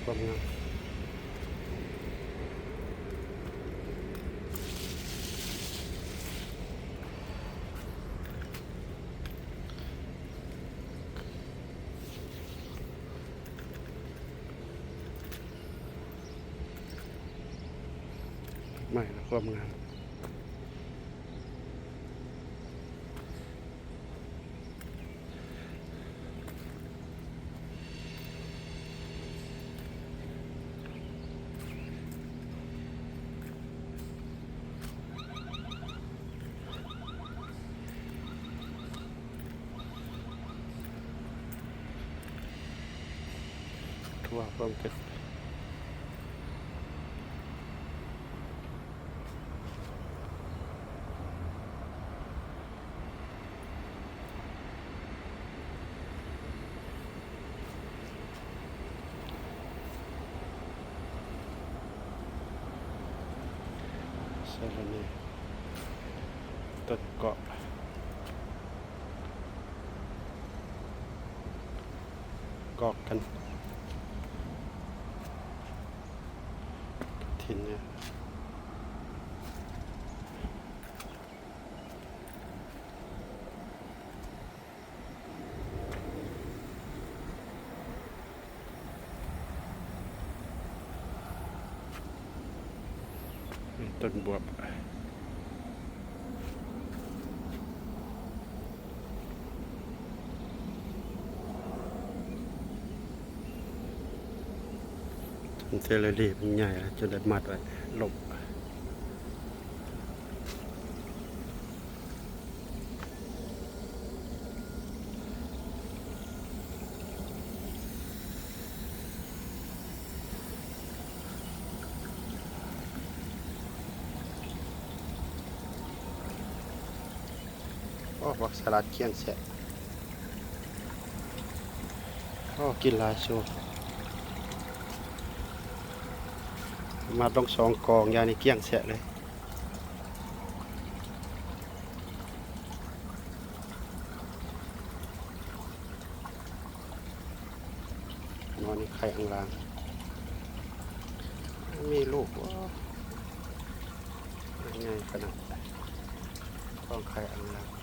ความงามไม่นะความงามทั่วความเกิดใช่แล้วนี่ต้นเกาะกอกกันถิ่นเนี่ยต้นบวบเทเลรีมันใหญ่แล้วจนได้มัดไว้หลบวักสลัดเคียงแสะกินลายโชมาต้อง2 กองยาในเกี้ยงแสะเลยนอนนี่ไข่อังลางมีลูกว่าง่ายขนาดต้องไข่อังลาง